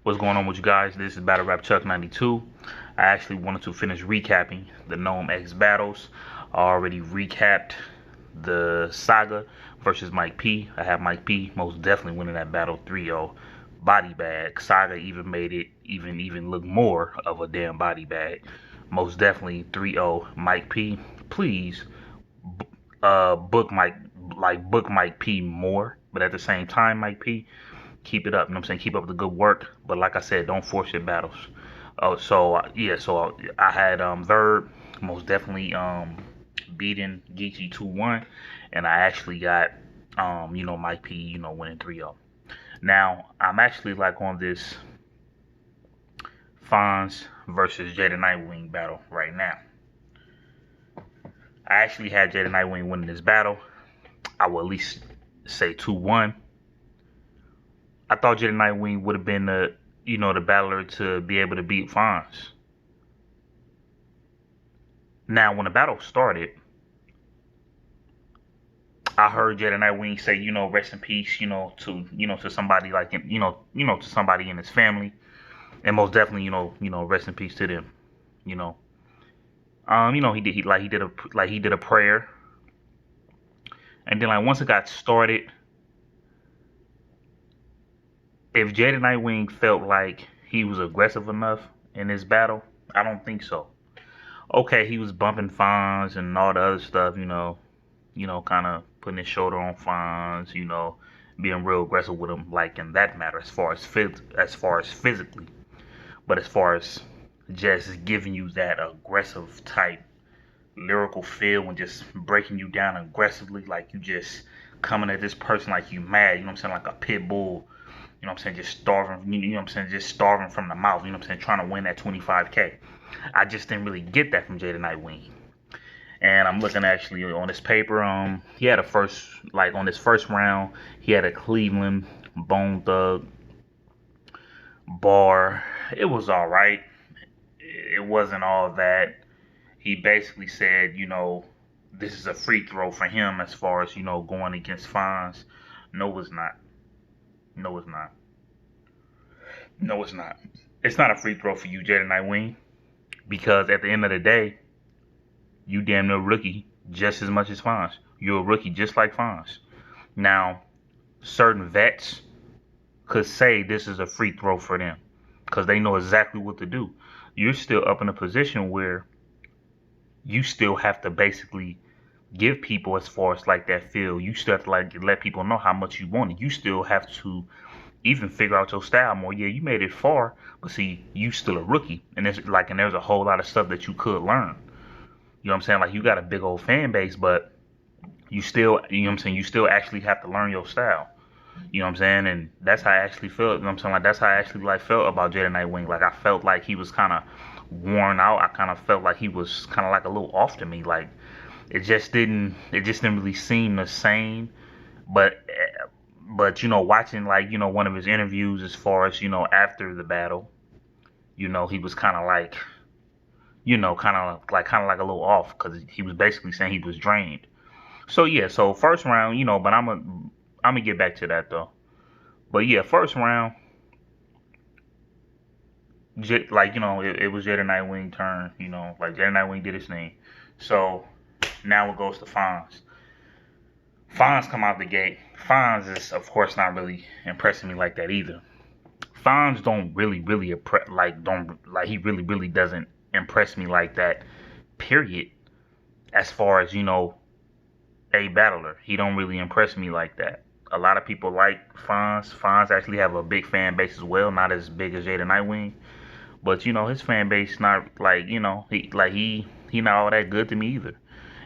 What's going on with you guys? This is Battle Rap Chuck 92. I actually wanted to finish recapping the Gnome X battles. I already recapped the Saga versus Mike P. I have Mike P most definitely winning that battle 3-0. Body bag. Saga even made it even look more of a damn body bag. Most definitely 3-0 Mike P. Please book Mike P more, but at the same time, Mike P, keep it up. You know what I'm saying? Keep up the good work. But like I said, don't force your battles. Oh, so I had Verb most definitely beating Geechee 2-1, and I actually got Mike P winning 3-0. Now I'm actually like on this Fonz versus Jey The Night battle right now. I actually had Jey The Night winning this battle. I will at least say 2-1. I thought Jey The Night would have been the battler to be able to beat Fonz. Now, when the battle started, I heard Jey The Night say, rest in peace, to somebody like, to somebody in his family, and most definitely, rest in peace to them, you know. He did a prayer, and then like once it got started, if Jey The Night felt like he was aggressive enough in this battle, I don't think so. Okay, he was bumping Fonz and all the other stuff, kind of putting his shoulder on Fonz, being real aggressive with him, like in that matter, as far as physically, but as far as just giving you that aggressive type lyrical feel and just breaking you down aggressively, like you just coming at this person like you mad, like a pit bull, just starving, just starving from the mouth, trying to win that 25K. I just didn't really get that from Jey The Night. And I'm looking actually on this paper. He had on this first round, he had a Cleveland Bone Thug bar. It was all right. It wasn't all that. He basically said, this is a free throw for him as far as going against Fonz. No, it's not. No, it's not. No, it's not. It's not a free throw for you, Jey The Night, because at the end of the day, you damn near rookie just as much as Fonz. You're a rookie just like Fonz. Now, certain vets could say this is a free throw for them because they know exactly what to do. You're still up in a position where you still have to basically give people as far as like that feel. You still have to like let people know how much you want it. You still have to even figure out your style more. Yeah, you made it far, but see, you still a rookie, and there's a whole lot of stuff that you could learn. You know what I'm saying? Like you got a big old fan base, but you still, you still actually have to learn your style. You know what I'm saying? And that's how I actually felt. You know what I'm saying? Like that's how I actually felt about Jey The Night. Like I felt like he was kind of worn out. I kind of felt like he was kind of like a little off to me. Like it just didn't really seem the same. But watching like one of his interviews as far as after the battle, he was kind of like kind of like a little off because he was basically saying he was drained. So yeah, so first round, but I'm gonna get back to that though. But yeah, first round, it was Jey The Night turn. Like Jey The Night did his thing. So now it goes to Fonz. Fonz come out the gate. Fonz is of course not really impressing me like that either. Fonz don't really he really doesn't impress me like that. Period. As far as a battler, he don't really impress me like that. A lot of people like Fonz. Fonz actually have a big fan base as well, not as big as Jey The Night, but his fan base not like he not all that good to me either.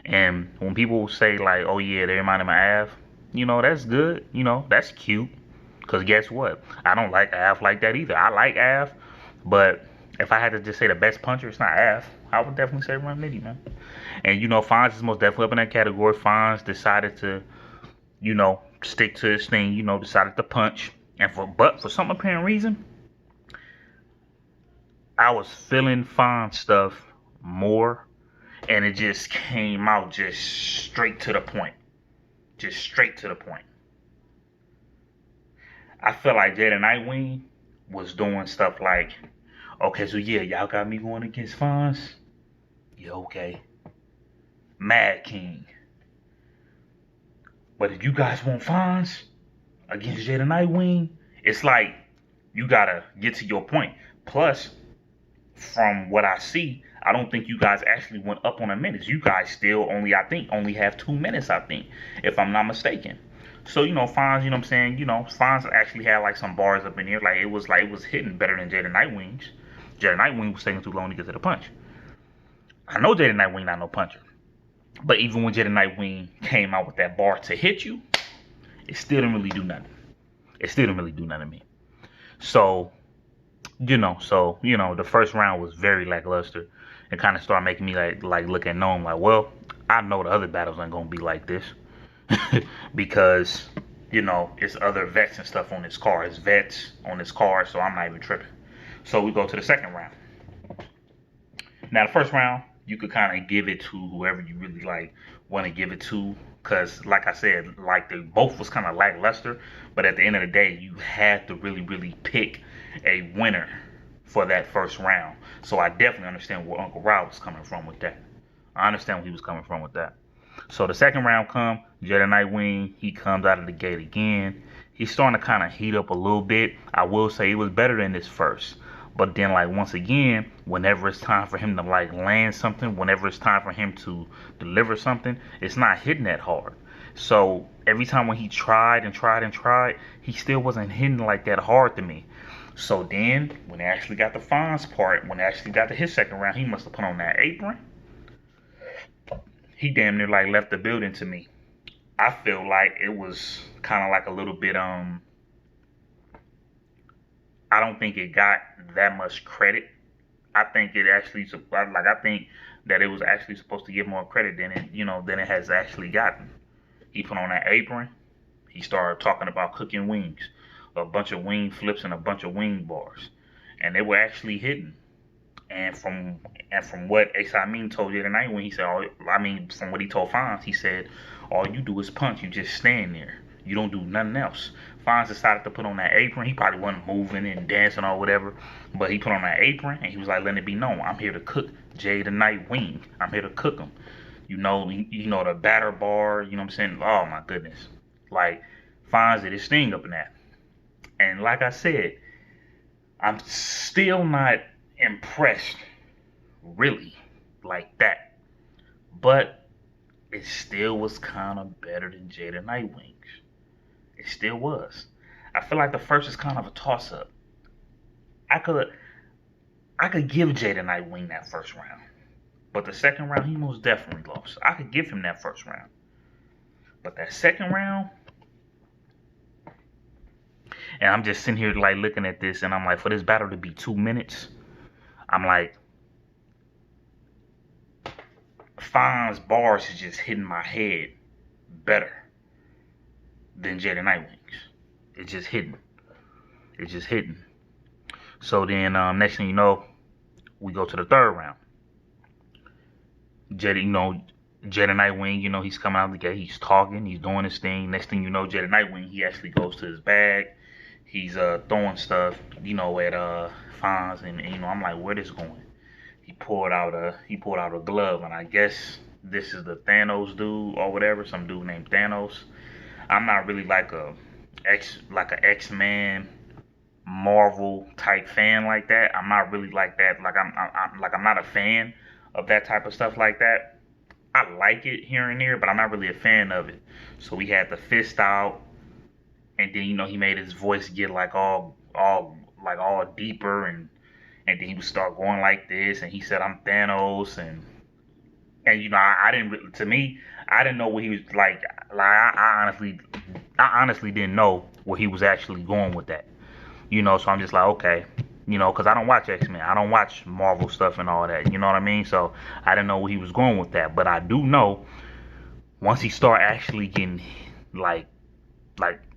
And when people say like, oh yeah, they remind him of Av, that's good. That's cute. Cause guess what? I don't like Av like that either. I like Av, but if I had to just say the best puncher, it's not Av. I would definitely say Run Nitty, man. And Fonz is most definitely up in that category. Fonz decided to, stick to his thing. Decided to punch. But for some apparent reason, I was feeling Fonz stuff more, and it just came out just straight to the point. Just straight to the point. I feel like Jey The Night was doing stuff like, okay, so yeah, y'all got me going against Fonz. Yeah, okay. Mad King. But if you guys want Fonz against Jey The Nightwing, it's like you gotta get to your point. Plus, from what I see, I don't think you guys actually went up on a minute. You guys still only, I think, only have 2 minutes, I think, if I'm not mistaken. So, Fonz, you know what I'm saying? Fonz actually had like some bars up in here. Like it was hitting better than Jey The Nightwing's. Jey The Nightwing was taking too long to get to the punch. I know Jey The Nightwing not no puncher. But even when Jey The Nightwing came out with that bar to hit you, it still didn't really do nothing. It still didn't really do nothing to me. So, the first round was very lackluster. It kind of started making me like look at Gnome like, well, I know the other battles ain't gonna be like this. Because, it's other vets and stuff on this car. It's vets on this car, so I'm not even tripping. So we go to the second round. Now the first round, you could kind of give it to whoever you really like want to give it to, because like I said, like they both was kind of lackluster, but at the end of the day, you had to really, really pick a winner for that first round. So I definitely understand where Uncle Rob was coming from with that. I understand where he was coming from with that. So the second round come, Jey The Nightwing, he comes out of the gate again. He's starting to kind of heat up a little bit. I will say it was better than this first. But then, like, once again, whenever it's time for him to, like, land something, whenever it's time for him to deliver something, it's not hitting that hard. So every time when he tried and tried and tried, he still wasn't hitting like that hard to me. So then, when they actually got the Fonz part, when they actually got to his second round, he must have put on that apron. He damn near, like, left the building to me. I feel like it was kind of like a little bit, I don't think it got that much credit. I think it actually, I think that it was actually supposed to get more credit than it has actually gotten. He put on that apron. He started talking about cooking wings, a bunch of wing flips and a bunch of wing bars, and they were actually hitting. And from what Ace Amin told you tonight, when he said, from what he told Fonz, he said, all you do is punch. You just stand there. You don't do nothing else. Fonz decided to put on that apron. He probably wasn't moving and dancing or whatever, but he put on that apron and he was like, letting it be known, I'm here to cook Jey The Nightwing. I'm here to cook him. The batter bar. You know what I'm saying? Oh my goodness. Like, Fonz did his thing up in that. And like I said, I'm still not impressed, really, like that. But it still was kind of better than Jey The Nightwing. It still was. I feel like the first is kind of a toss-up. I could give Jey The Nightwing that first round. But the second round, he most definitely lost. I could give him that first round. But that second round, and I'm just sitting here like looking at this, and I'm like, for this battle to be 2 minutes, I'm like, Fonz bars is just hitting my head better than Jey The Nightwing's. It's just hitting. It's just hitting. So then, next thing you know, we go to the third round. Jey The Nightwing, he's coming out of the gate. He's talking. He's doing his thing. Next thing you know, Jey The Nightwing, he actually goes to his bag. He's throwing stuff, at Fonz, and I'm like, where this going? He pulled out a glove, and I guess this is the Thanos dude or whatever, some dude named Thanos. I'm not really like a X-Men Marvel type fan like that. I'm not really like that. I'm not a fan of that type of stuff like that. I like it here and there, but I'm not really a fan of it. So we had the fist out, and then he made his voice get like all deeper, and then he would start going like this, and he said, I'm Thanos, and I didn't really, to me, I didn't know what he was like. I honestly didn't know where he was actually going with that. So I'm just like, okay, because I don't watch X-Men. I don't watch Marvel stuff and all that. You know what I mean? So I didn't know where he was going with that. But I do know once he started actually getting like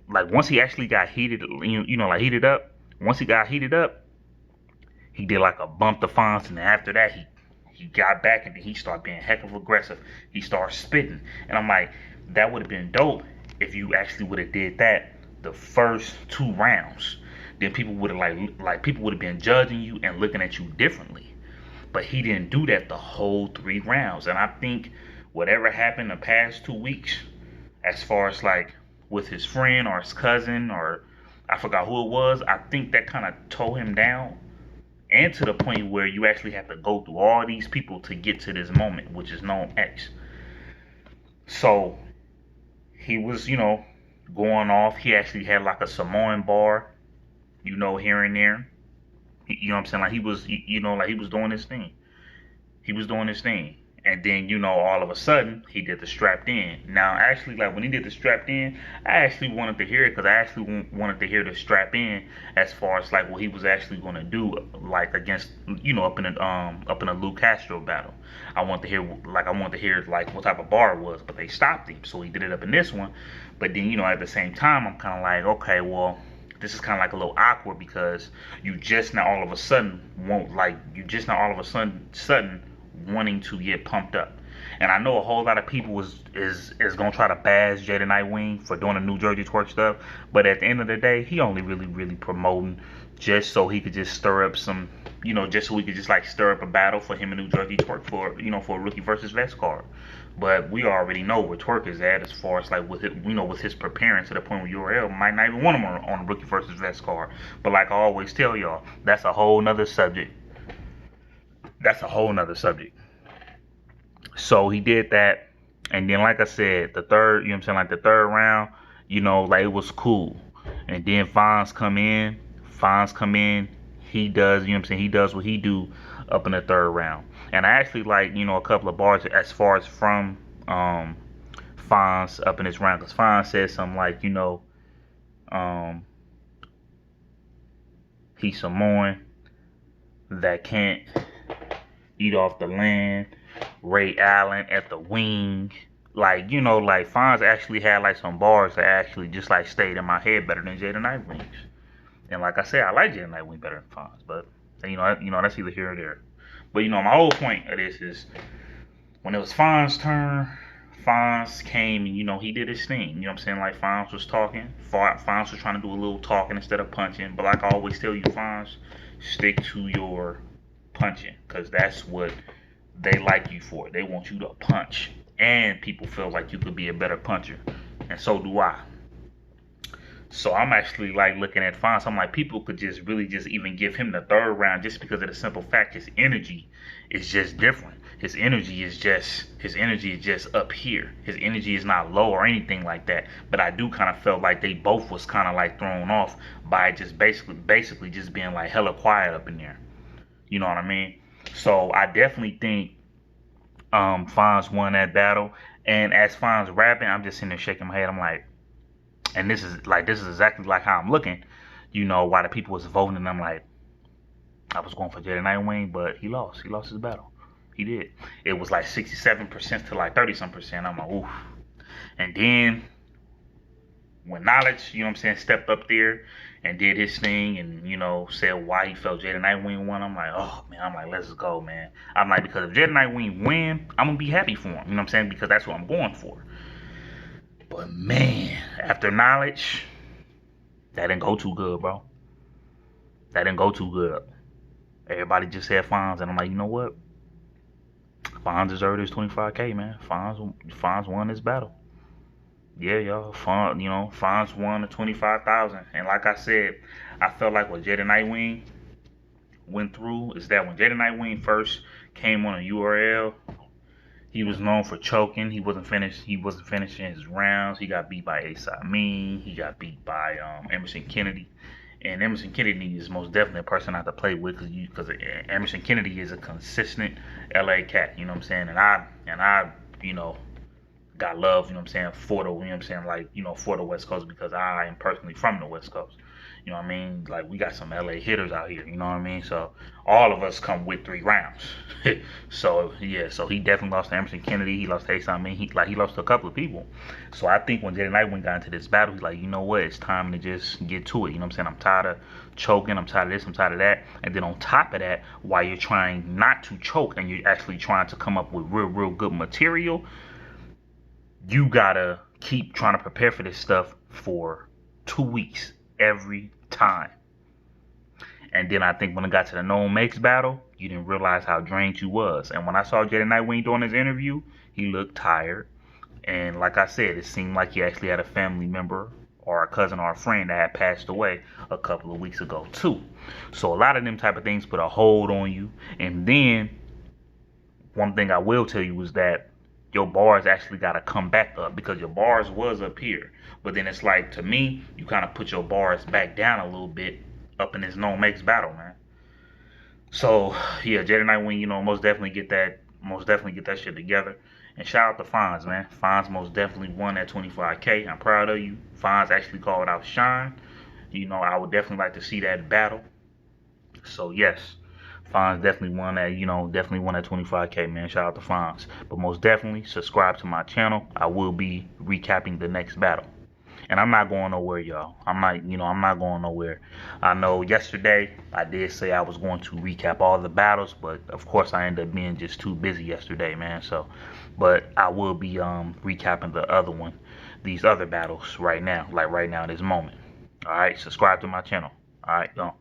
once he actually got heated, heated up. Once he got heated up, he did like a bump to Fonz, and after that he got back and then he started being heck of aggressive. He started spitting, and I'm like, that would have been dope if you actually would have did that the first 2 rounds. then people would have like people would have been judging you and looking at you differently. But he didn't do that the whole 3 rounds. And I think whatever happened the past 2 weeks, as far as like with his friend or his cousin or I forgot who it was, I think that kind of tore him down. And to the point where you actually have to go through all these people to get to this moment, which is known X. So he was, going off. He actually had like a Samoan bar, here and there. You know what I'm saying? Like he was, like he was doing his thing. He was doing his thing. And then, all of a sudden, he did the strapped in. Now, actually, like when he did the strapped in, I actually wanted to hear it because I actually wanted to hear the strap in as far as like what he was actually going to do, like against, up in a Lou Castro battle. I wanted to hear like what type of bar it was, but they stopped him, so he did it up in this one. But then, at the same time, I'm kind of like, okay, well, this is kind of like a little awkward because you just now all of a sudden sudden wanting to get pumped up. And I know a whole lot of people is gonna try to bash Jey The Night for doing the New Jersey twerk stuff, but at the end of the day, he only really promoting just so he could just stir up some, just so we could just like stir up a battle for him and New Jersey twerk for a rookie versus vest card. But we already know where twerk is at as far as like with it, with his preparing to the point where URL might not even want him on a rookie versus vest card. But like I always tell y'all, that's a whole nother subject. So he did that, and then like I said, the third, like the third round, like it was cool. And then Fonz come in, he does, he does what he do up in the third round. And I actually like, a couple of bars as far as from Fonz up in this round, because Fonz said something like, he's Samoan that can't eat off the land. Ray Allen at the wing. Like, like Fonz actually had like some bars that actually just like stayed in my head better than Jey The Night Wings. And like I said, I like Jey The Night Wing better than Fonz, but that's either here or there. But my whole point of this is when it was Fonz's turn, Fonz came and he did his thing. You know what I'm saying? Like Fonz was talking. Fonz was trying to do a little talking instead of punching. But like I always tell you, Fonz, stick to your punching, because that's what they like you for. They want you to punch, and people feel like you could be a better puncher, and so do I. So I'm actually like looking at Fonz. I'm like, people could just really just even give him the third round just because of the simple fact his energy is just different. His energy is just up here. His energy is not low or anything like that. But I do kind of felt like they both was kind of like thrown off by just basically just being like hella quiet up in there. You know what I mean? So I definitely think Fonz won that battle. And as Fonz rapping, I'm just sitting there shaking my head. I'm like, and this is exactly like how I'm looking. Why the people was voting, and I'm like, I was going for Jey The Night, but he lost. He lost his battle. He did. It was like 67% to like 30-some%. I'm like, oof. And then when Knowledge, stepped up there and did his thing and, said why he felt Jey The Night won, I'm like, oh, man, let's go, man. I'm like, because if Jey The Night win, I'm going to be happy for him, because that's what I'm going for. But, man, after Knowledge, that didn't go too good, bro. That didn't go too good. Everybody just said Fonz, and I'm like, you know what? Fonz deserved his $25K, man. Fonz won this battle. Yeah, y'all. Fonz won the $25,000. And like I said, I felt like what Jey The Night went through is that when Jey The Night first came on a URL, he was known for choking. He wasn't finishing his rounds. He got beat by A$AP Mean. He got beat by Emerson Kennedy. And Emerson Kennedy is most definitely a person I have to play with because Emerson Kennedy is a consistent LA cat. You know what I'm saying? And I got love, for the, for the West Coast, because I am personally from the West Coast. You know what I mean? Like, we got some LA hitters out here, you know what I mean? So, all of us come with 3 rounds. So, yeah, so he definitely lost to Emerson Kennedy. He lost to A$AP Mean. He lost to a couple of people. So, I think when Jey The Night got into this battle, he's like, you know what? It's time to just get to it. You know what I'm saying? I'm tired of choking. I'm tired of this. I'm tired of that. And then on top of that, while you're trying not to choke and you're actually trying to come up with real good material, you gotta keep trying to prepare for this stuff for 2 weeks every time. And then I think when it got to the no makes battle, you didn't realize how drained you was. And when I saw Jey The Night when he doing his interview, he looked tired. And like I said, it seemed like he actually had a family member or a cousin or a friend that had passed away a couple of weeks ago too. So a lot of them type of things put a hold on you. And then one thing I will tell you is that your bars actually got to come back up, because your bars was up here. But then it's like, to me, you kind of put your bars back down a little bit up in this no makes battle, man. So yeah, Jey The Night win, most definitely get that shit together. And shout out to Fonz, man. Fonz most definitely won that 25K. I'm proud of you. Fonz actually called out Shine. I would definitely like to see that battle. So yes, Fonz definitely won that, definitely won that 25K, man. Shout out to Fonz. But most definitely subscribe to my channel. I will be recapping the next battle. And I'm not going nowhere, y'all. I'm not going nowhere. I know yesterday I did say I was going to recap all the battles, but of course I ended up being just too busy yesterday, man. So, but I will be recapping these other battles right now, like right now, this moment. All right, subscribe to my channel. All right, go.